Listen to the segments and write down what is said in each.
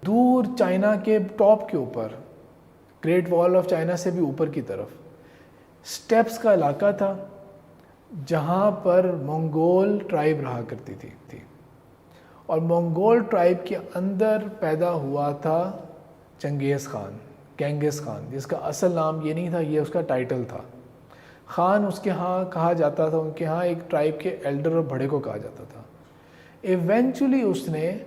दूर चाइना के टॉप के ऊपर, ग्रेट वॉल ऑफ चाइना से भी ऊपर की तरफ स्टेप्स का इलाका था जहाँ पर मंगोल ट्राइब रहा करती थी। और मंगोल ट्राइब के अंदर पैदा हुआ था चंगेज़ ख़ान, गेंगिस ख़ान, जिसका असल नाम ये नहीं था, ये उसका टाइटल था। ख़ान उसके यहाँ कहा जाता था, उनके यहाँ एक ट्राइब के एल्डर और बड़े को कहा जाता था। इवेंचुअली उसने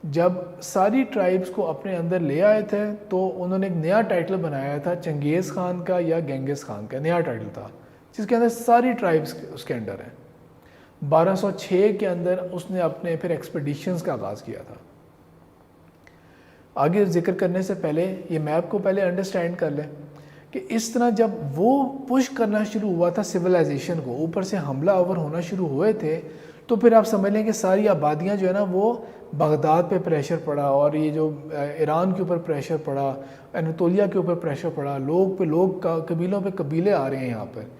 जब सारी ट्राइब्स को अपने अंदर ले आए थे तो उन्होंने एक नया टाइटल बनाया था, चंगेज़ ख़ान का या गेंगिस ख़ान का नया टाइटल था, जिसके अंदर सारी ट्राइब्स उसके अंडर हैं। 1206 के अंदर उसने अपने फिर एक्सपेडिशंस का आगाज़ किया था। आगे जिक्र करने से पहले ये मैप को पहले अंडरस्टैंड कर लें कि इस तरह जब वो पुश करना शुरू हुआ था सिविलाइजेशन को, ऊपर से हमला आवर होना शुरू हुए थे, तो फिर आप समझ लें कि सारी आबादियाँ जो है ना वो बगदाद पे प्रेशर पड़ा, और ये जो ईरान के ऊपर प्रेशर पड़ा, अनातोलिया के ऊपर प्रेशर पड़ा, लोग पे लोग, कबीलों पे कबीले आ रहे हैं यहाँ पर।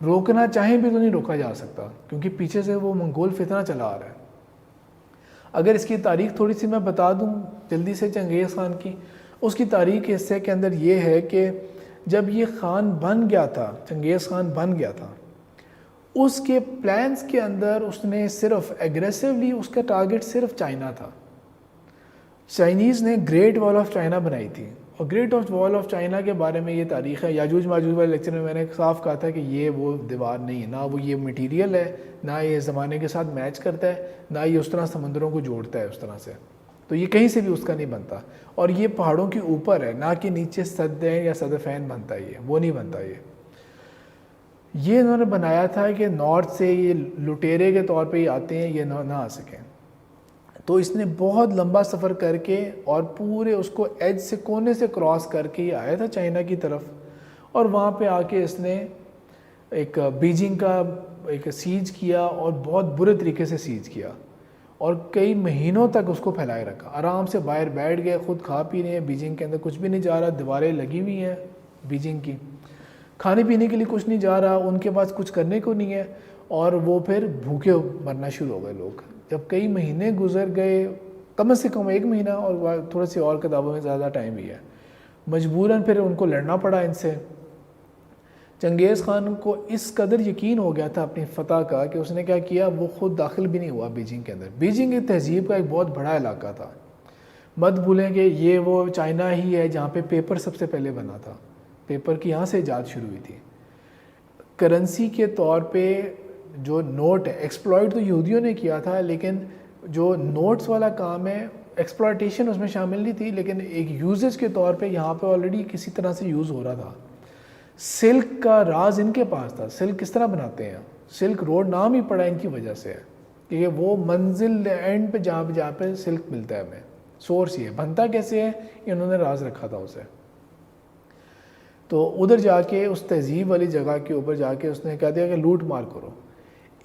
रोकना चाहें भी तो नहीं रोका जा सकता, क्योंकि पीछे से वो मंगोल फितना चला आ रहा है। अगर इसकी तारीख थोड़ी सी मैं बता दूं जल्दी से चंगेज़ ख़ान की, उसकी तारीख हिस्से के अंदर ये है कि जब ये ख़ान बन गया था, चंगेज़ ख़ान बन गया था, उसके प्लान्स के अंदर उसने सिर्फ एग्रेसिवली उसका टारगेट सिर्फ चाइना था। चाइनीज़ ने ग्रेट वॉल ऑफ चाइना बनाई थी, और ग्रेट वॉल ऑफ चाइना के बारे में ये तारीख़ है, याजूज माजूज वाले लेक्चर में मैंने साफ कहा था कि ये वो दीवार नहीं है, ना वो ये मटेरियल है, ना ये ज़माने के साथ मैच करता है, ना ये उस तरह समंदरों को जोड़ता है उस तरह से, तो ये कहीं से भी उसका नहीं बनता। और ये पहाड़ों के ऊपर है, ना कि नीचे सदैन या सदफ़ैन बनता है, ये वो नहीं बनता। ये इन्होंने बनाया था कि नॉर्थ से ये लुटेरे के तौर पे ही आते हैं, ये ना आ सकें। तो इसने बहुत लंबा सफ़र करके और पूरे उसको एज से, कोने से क्रॉस करके ये आया था चाइना की तरफ, और वहाँ पे आके इसने एक बीजिंग का एक सीज किया, और बहुत बुरे तरीके से सीज किया, और कई महीनों तक उसको फैलाए रखा। आराम से बाहर बैठ गए, खुद खा पी रहे हैं, बीजिंग के अंदर कुछ भी नहीं जा रहा, दीवारें लगी हुई हैं बीजिंग की, खाने पीने के लिए कुछ नहीं जा रहा, उनके पास कुछ करने को नहीं है, और वो फिर भूखे मरना शुरू हो गए लोग। जब कई महीने गुजर गए, कम से कम 1 महीना, और थोड़े से और किताबों में ज़्यादा टाइम भी है, मजबूरन फिर उनको लड़ना पड़ा इनसे। चंगेज़ ख़ान को इस कदर यकीन हो गया था अपनी फ़तह का कि उसने क्या किया, वो ख़ुद दाखिल भी नहीं हुआ बीजिंग के अंदर। बीजिंग एक तहज़ीब का एक बहुत बड़ा इलाका था, मत भूलें कि ये वो चाइना ही है जहाँ पे पेपर सबसे पहले बना था, पेपर की यहाँ से इजाद शुरू हुई थी। करेंसी के तौर पे जो नोट है, एक्सप्लॉइट तो यहूदियों ने किया था, लेकिन जो नोट्स वाला काम है, एक्सप्लॉइटेशन उसमें शामिल नहीं थी, लेकिन एक यूजेज के तौर पे यहाँ पे ऑलरेडी किसी तरह से यूज़ हो रहा था। सिल्क का राज इनके पास था, सिल्क किस तरह बनाते हैं, सिल्क रोड नाम ही पड़ा इनकी वजह से है कि ये वो मंजिल एंड पे जहाँ पे सिल्क मिलता है, हमें सोर्स ये बनता कैसे है, इन्होंने राज रखा था उसे। तो उधर जाके उस तहजीब वाली जगह के ऊपर जाके उसने कह दिया कि लूट मार करो।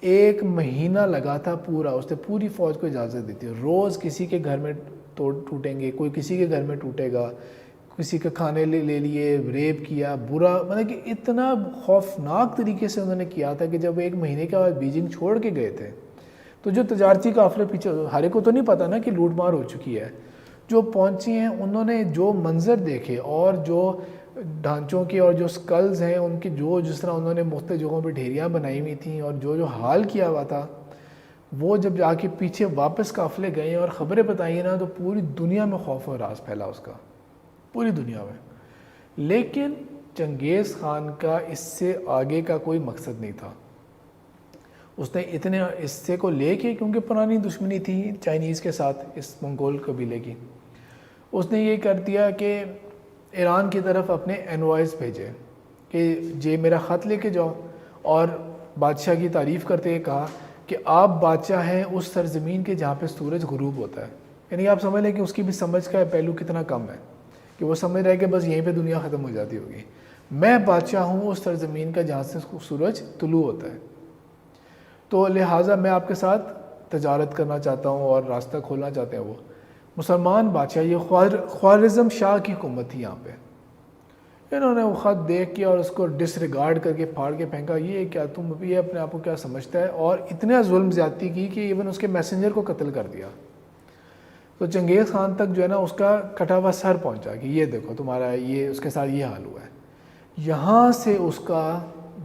1 महीना लगा था पूरा, उसने पूरी फ़ौज को इजाज़त दी थी, रोज़ किसी के घर में टूटेंगे, कोई किसी के घर में टूटेगा, किसी के खाने ले लिए, रेप किया, बुरा, मतलब कि इतना खौफनाक तरीके से उन्होंने किया था कि जब 1 महीने के बाद बीजिंग छोड़ के गए थे, तो जो तजारती काफ़िले पीछे, हरे को तो नहीं पता ना कि लूट मार हो चुकी है, जो पहुँची हैं उन्होंने जो मंज़र देखे, और जो ढांचों की और जो स्कल्स हैं उनकी, जो जिस तरह उन्होंने मुख्तलिफ जगहों पे ढेरियाँ बनाई हुई थी, और जो हाल किया हुआ था, वो जब जाके पीछे वापस काफ़िले गए और ख़बरें बताई ना, तो पूरी दुनिया में खौफ और राज फैला उसका, पूरी दुनिया में। लेकिन चंगेज़ ख़ान का इससे आगे का कोई मकसद नहीं था। उसने इतने हिस्से को लेके, क्योंकि पुरानी दुश्मनी थी चाइनीज़ के साथ इस मंगोल कबीले की, उसने ये कर दिया कि ईरान की तरफ अपने एनवॉइस भेजे कि जे मेरा ख़त लेके जाओ, और बादशाह की तारीफ़ करते हुए कहा कि आप बादशाह हैं उस सरज़मीन के जहाँ पे सूरज गुरूब होता है। यानी आप समझ लें कि उसकी भी समझ का पहलू कितना कम है, कि वो समझ रहा है कि बस यहीं पे दुनिया ख़त्म हो जाती होगी। मैं बादशाह हूँ उस सरज़मीन का जहाँ से सूरज तुलू होता है, तो लिहाजा मैं आपके साथ तजारत करना चाहता हूँ और रास्ता खोलना चाहते हैं वो मुसलमान बादशाह। ये ख्वारिज़म शाह की हुकूमत थी यहाँ पे। इन्होंने वो ख़त देख के और उसको डिसरिगार्ड करके फाड़ के फेंका, ये क्या, तुम ये अपने आप को क्या समझता है, और इतने जुल्म ज़्यादती की कि इवन उसके मैसेंजर को कत्ल कर दिया। तो चंगेज़ खान तक जो है ना उसका कटा हुआ सर पहुंचा कि ये देखो तुम्हारा ये उसके साथ ये हाल हुआ है। यहाँ से उसका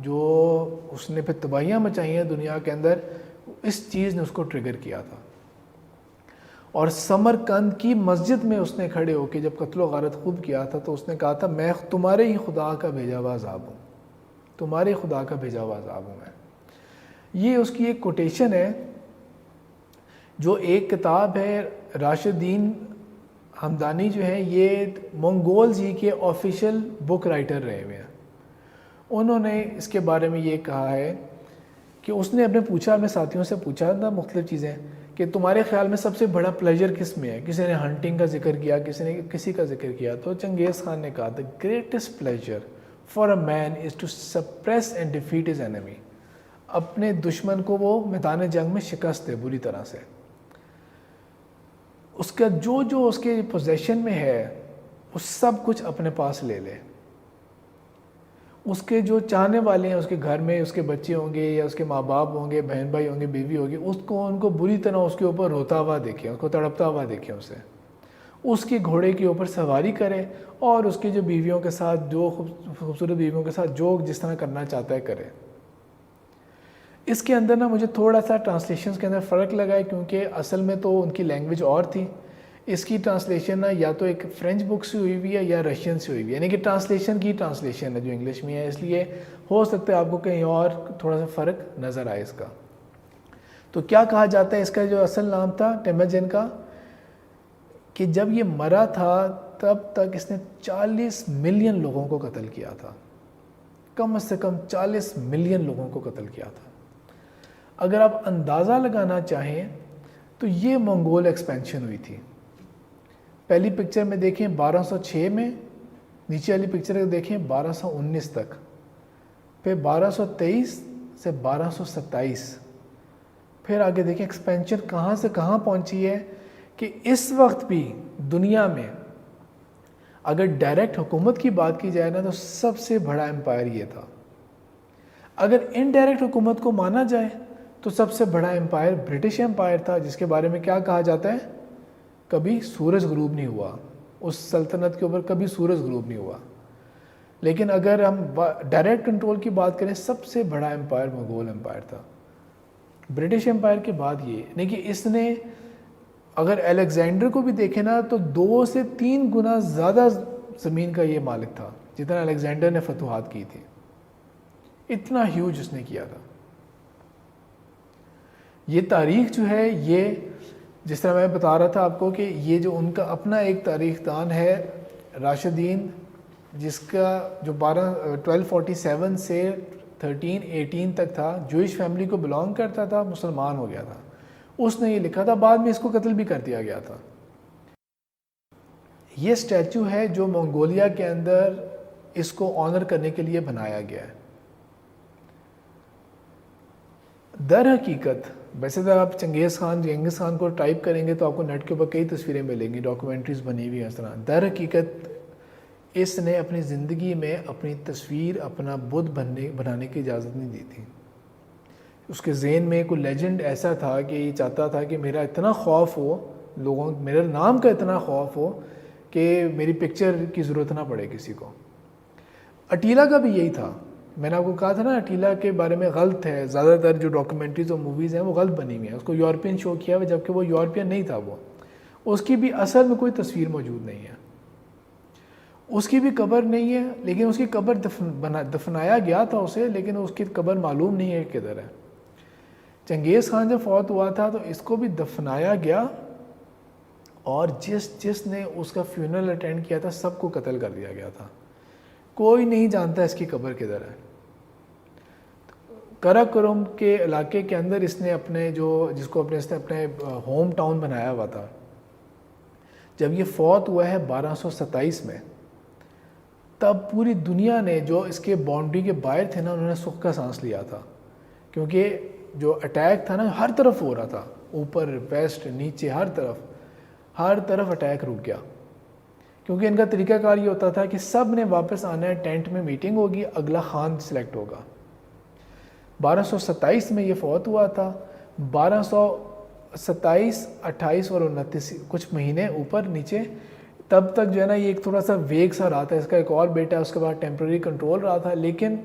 जो उसने फिर तबाहियाँ मचाई हैं दुनिया के अंदर, इस चीज़ ने उसको ट्रिगर किया था। और समरकंद की मस्जिद में उसने खड़े होकर जब कत्ल गारत खूब किया था तो उसने कहा था मैं तुम्हारे ही खुदा का भेजा हुआ अज़ाब हूँ, तुम्हारे खुदा का भेजा हुआ अज़ाब हूँ मैं। ये उसकी एक कोटेशन है जो एक किताब है, राशिदीन हमदानी जो है ये मंगोल जी के ऑफिशियल बुक राइटर रहे हुए हैं। उन्होंने इसके बारे में ये कहा है कि उसने अपने पूछा, अपने साथियों से पूछा था मुख्तलिफ़ चीज़ें कि तुम्हारे ख्याल में सबसे बड़ा प्लेजर किस में है। किसी ने हंटिंग का जिक्र किया, किसी ने किसी का जिक्र किया। तो चंगेज़ खान ने कहा the greatest pleasure for a man is to suppress and defeat his enemy. अपने दुश्मन को वो मैदान जंग में शिकस्त दे बुरी तरह से। उसका जो जो उसके पोजेशन में है वो सब कुछ अपने पास ले ले। उसके जो चाहने वाले हैं उसके घर में, उसके बच्चे होंगे या उसके माँ बाप होंगे, बहन भाई होंगे, बीवी होगी, उसको उनको बुरी तरह उसके ऊपर रोता हुआ देखें, उसको तड़पता हुआ देखें, उसे उसके घोड़े के ऊपर सवारी करे और उसकी जो बीवियों के साथ, जो खूबसूरत बीवियों के साथ जो जिस तरह करना चाहता है करे। इसके अंदर ना मुझे थोड़ा सा ट्रांसलेशन के अंदर फ़र्क लगा है क्योंकि असल में तो उनकी लैंग्वेज और थी। इसकी ट्रांसलेशन ना या तो एक फ़्रेंच बुक से हुई हुई है या रशियन से हुई हुई है, यानी कि ट्रांसलेशन की ट्रांसलेशन है जो इंग्लिश में है, इसलिए हो सकता है आपको कहीं और थोड़ा सा फ़र्क नज़र आए इसका। तो क्या कहा जाता है, इसका जो असल नाम था टेमेजन का, कि जब ये मरा था तब तक इसने 40 मिलियन लोगों को कत्ल किया था, कम से कम 40 मिलियन लोगों को कत्ल किया था। अगर आप अंदाज़ा लगाना चाहें तो ये मंगोल एक्सपेंशन हुई थी। पहली पिक्चर में देखें 1206 में, नीचे वाली पिक्चर को देखें 1219 तक, फिर 1223 से 1227, फिर आगे देखें एक्सपेंशन कहाँ से कहाँ पहुँची है कि इस वक्त भी दुनिया में अगर डायरेक्ट हुकूमत की बात की जाए ना तो सबसे बड़ा एम्पायर ये था। अगर इनडायरेक्ट हुकूमत को माना जाए तो सबसे बड़ा एम्पायर ब्रिटिश एम्पायर था, जिसके बारे में क्या कहा जाता है, कभी सूरज गुरूब नहीं हुआ, उस सल्तनत के ऊपर कभी सूरज गुरूब नहीं हुआ। लेकिन अगर हम डायरेक्ट कंट्रोल की बात करें, सबसे बड़ा एम्पायर मुगल एम्पायर था। ब्रिटिश एम्पायर के बाद ये नहीं कि इसने, अगर अलेक्जेंडर को भी देखें ना तो 2 से 3 गुना ज़्यादा ज़मीन का ये मालिक था जितना अलेक्जेंडर ने फतूहात की थी। इतना ह्यूज उसने किया था। ये तारीख़ जो है, ये जिस तरह मैं बता रहा था आपको कि ये जो उनका अपना एक तारीख़दान है राशिदीन, जिसका जो 1247 से 1318 तक था, जूइश फैमिली को बिलोंग करता था, मुसलमान हो गया था। उसने ये लिखा था, बाद में इसको कत्ल भी कर दिया गया था। ये स्टैचू है जो मंगोलिया के अंदर इसको ऑनर करने के लिए बनाया गया है। दर हकीकत वैसे तो आप चंगेज़ खान को टाइप करेंगे तो आपको नेट के ऊपर कई तस्वीरें मिलेंगी, डॉक्यूमेंट्रीज़ बनी हुई है इस तरह। दर हकीकत इसने अपनी ज़िंदगी में अपनी तस्वीर, अपना बुत बनाने की इजाज़त नहीं दी थी। उसके ज़हन में कोई लेजेंड ऐसा था कि ये चाहता था कि मेरा इतना खौफ हो, लोगों मेरे नाम का इतना खौफ हो कि मेरी पिक्चर की ज़रूरत ना पड़े किसी को। अटीला का भी यही था। मैंने आपको कहा था ना अटीला के बारे में गलत है, ज़्यादातर जो डॉक्यूमेंट्रीज़ और मूवीज़ हैं वो गलत बनी हुई हैं। उसको यूरोपियन शो किया हुआ, जबकि वो यूरोपियन नहीं था। वो उसकी भी असल में कोई तस्वीर मौजूद नहीं है, उसकी भी कब्र नहीं है, लेकिन उसकी कब्र दफनाया गया था उसे, लेकिन उसकी कब्र मालूम नहीं है किधर है। चंगेज़ खान जब फौत हुआ था तो इसको भी दफनाया गया और जिसने उसका फ्यूनरल अटेंड किया था सबको कत्ल कर दिया गया था। कोई नहीं जानता इसकी कब्र किधर है। कराकोरम के इलाके के अंदर इसने अपने इसने अपने होम टाउन बनाया हुआ था। जब ये फौत हुआ है 1227 में, तब पूरी दुनिया ने, जो इसके बाउंड्री के बाहर थे ना, उन्होंने सुख का सांस लिया था, क्योंकि जो अटैक था ना हर तरफ हो रहा था, ऊपर वेस्ट नीचे हर तरफ अटैक रुक गया। क्योंकि इनका तरीकाकार ये होता था कि सब ने वापस आना है, टेंट में मीटिंग होगी, अगला खान सिलेक्ट होगा। 1227 में ये फौत हुआ था। 27, 28 और 29 कुछ महीने ऊपर नीचे, तब तक जो है ना ये एक थोड़ा सा वेग सा रहा था। इसका एक और बेटा उसके बाद टेम्प्रेरी कंट्रोल रहा था, लेकिन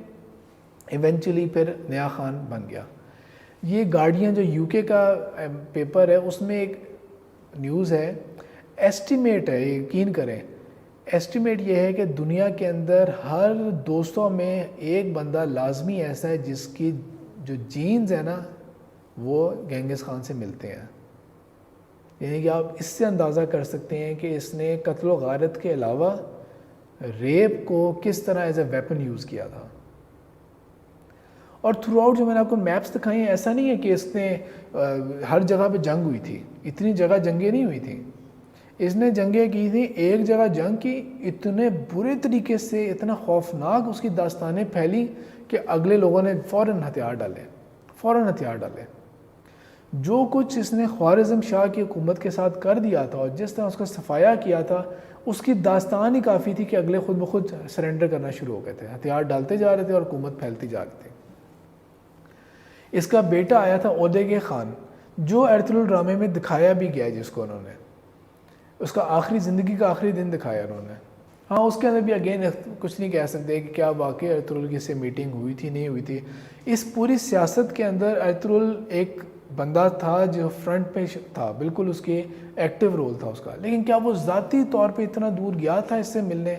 इवेंचुअली फिर नया खान बन गया। ये गार्डियन जो यूके का पेपर है उसमें एक न्यूज़ है, एस्टिमेट है, यकीन करें, एस्टिमेट ये है कि दुनिया के अंदर हर 200 में एक बंदा लाजमी ऐसा है जिसकी जो जीन्स है ना वो गेंगिस खान से मिलते हैं। यानी कि आप इससे अंदाज़ा कर सकते हैं कि इसने कत्ल व गारत के अलावा रेप को किस तरह एज ए वेपन यूज़ किया था। और थ्रू आउट जो मैंने आपको मैप्स दिखाई हैं, ऐसा नहीं है कि इसने हर जगह पे जंग हुई थी, इतनी जगह जंगें नहीं हुई थी। इसने जंगें की थी, एक जगह जंग की, इतने बुरे तरीके से, इतना खौफनाक उसकी दास्तानें फैली कि अगले लोगों ने फ़ौरन हथियार डाले। जो कुछ इसने ख्वारिज़म शाह की हुकूमत के साथ कर दिया था और जिस तरह उसका सफाया किया था, उसकी दास्तान ही काफ़ी थी कि अगले खुद ब खुद सरेंडर करना शुरू हो गए थे, हथियार डालते जा रहे थे और हुकूमत फैलती जा रही थी। इसका बेटा आया था ओदेगे खान, जो एर्तुगरुल ड्रामे में दिखाया भी गया है, जिसको उन्होंने उसका आखिरी ज़िंदगी का आखिरी दिन दिखाया उन्होंने। हाँ, उसके अंदर भी अगेन कुछ नहीं कह सकते कि क्या वाकई एर्तुगरुल की से मीटिंग हुई थी नहीं हुई थी। इस पूरी सियासत के अंदर एर्तुगरुल एक बंदा था जो फ्रंट पे था, बिल्कुल उसके एक्टिव रोल था उसका, लेकिन क्या वो ज़ाती तौर पे इतना दूर गया था इससे मिलने,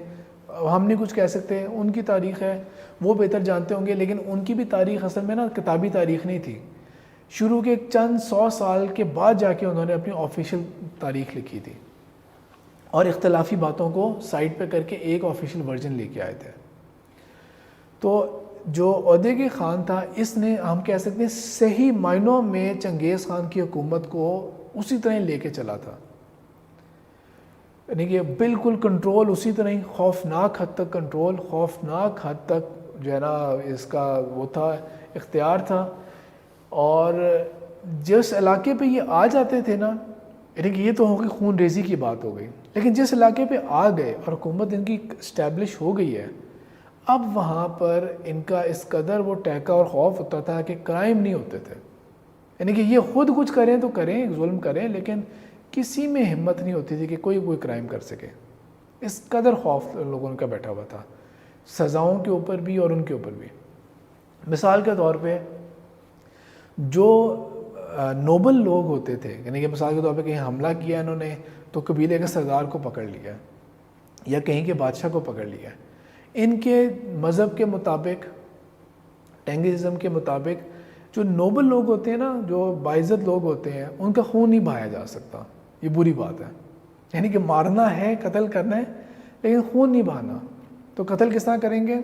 हम नहीं कुछ कह सकते। उनकी तारीख़ है, वो बेहतर जानते होंगे, लेकिन उनकी भी तारीख़ असल में ना किताबी तारीख़ नहीं थी। शुरू के चंद 100 साल के बाद जाके उन्होंने अपनी ऑफिशियल तारीख़ लिखी थी और इख्तलाफी बातों को साइड पे करके एक ऑफिशियल वर्जन लेके आए थे। तो जो ओदेगे ख़ान था, इसने हम कह सकते हैं सही मायनों में चंगेज़ ख़ान की हुकूमत को उसी तरह लेके चला था, यानी कि बिल्कुल कंट्रोल उसी तरह ही, खौफनाक हद तक कंट्रोल, खौफनाक हद तक जो है ना इसका वो था, इख्तियार था। और जिस इलाके पे ये आ जाते थे ना, यानी कि ये तो हो गई खून रेजी की बात हो गई, लेकिन जिस इलाके पे आ गए और हुकूमत इनकी इस्टेब्लिश हो गई है, अब वहाँ पर इनका इस कदर वो टहका और खौफ होता था कि क्राइम नहीं होते थे। यानी कि ये खुद कुछ करें तो करें, जुल्म करें, लेकिन किसी में हिम्मत नहीं होती थी कि कोई क्राइम कर सके। इस कदर खौफ लोगों का बैठा हुआ था, सज़ाओं के ऊपर भी और उनके ऊपर भी। मिसाल के तौर पे जो नोबल लोग होते थे, यानी कि मिसाल के तौर पे कहीं हमला किया इन्होंने तो कबीले के सरदार को पकड़ लिया या कहीं के बादशाह को पकड़ लिया, इनके मज़हब के मुताबिक, टेंगिज़म के मुताबिक, जो नोबल लोग होते हैं ना, जो बाइज़्ज़त लोग होते हैं, उनका खून नहीं बहाया जा सकता। ये बुरी बात है, यानी कि मारना है, कत्ल करना है, लेकिन खून नहीं बहाना। तो कत्ल किस तरह करेंगे?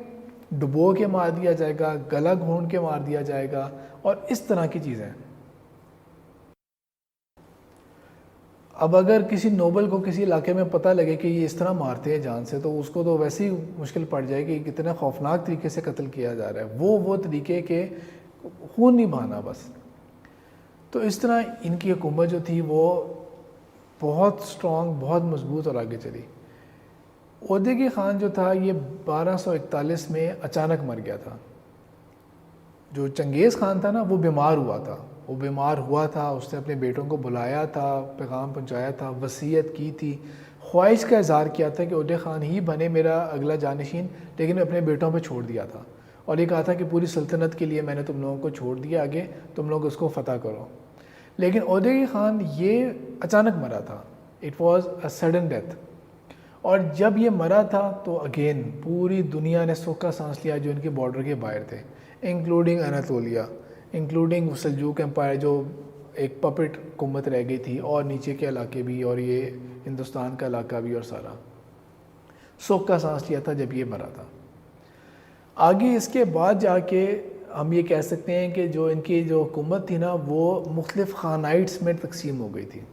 डुबो के मार दिया जाएगा, गला घोंट के मार दिया जाएगा और इस तरह की चीज़ें। अब अगर किसी नोबल को किसी इलाके में पता लगे कि ये इस तरह मारते हैं जान से, तो उसको तो वैसे ही मुश्किल पड़ जाएगी कि कितने खौफनाक तरीके से कत्ल किया जा रहा है। वो तरीके के खून नहीं बहाना बस। तो इस तरह इनकी हुकूमत जो थी वो बहुत स्ट्रॉन्ग, बहुत मजबूत और आगे चली। ओदेगे ख़ान जो था ये 1241 में अचानक मर गया था। जो चंगेज़ ख़ान था ना, वो बीमार हुआ था, उसने अपने बेटों को बुलाया था, पैगाम पहुंचाया था, वसीयत की थी, ख्वाहिश का इज़हार किया था कि ओदेगे ख़ान ही बने मेरा अगला जानशीन, लेकिन अपने बेटों पे छोड़ दिया था और ये कहा था कि पूरी सल्तनत के लिए मैंने तुम लोगों को छोड़ दिया, आगे तुम लोग उसको फ़तह करो। लेकिन ओदेगे ख़ान ये अचानक मरा था, it was a sudden death. और जब ये मरा था तो अगेन पूरी दुनिया ने सूखा सांस लिया जो इनके बॉर्डर के बाहर थे, including Anatolia, including Seljuk empire जो एक पपेट हुकूमत रह गई थी, और नीचे के इलाके भी, और ये हिंदुस्तान का इलाका भी, और सारा सूखा सांस लिया था जब ये मरा था। आगे इसके बाद जाके हम ये कह सकते हैं कि जो इनकी जो हुकूमत थी ना, वो मुख्तलिफ़ ख़ानाइट्स में तकसीम हो गई थी,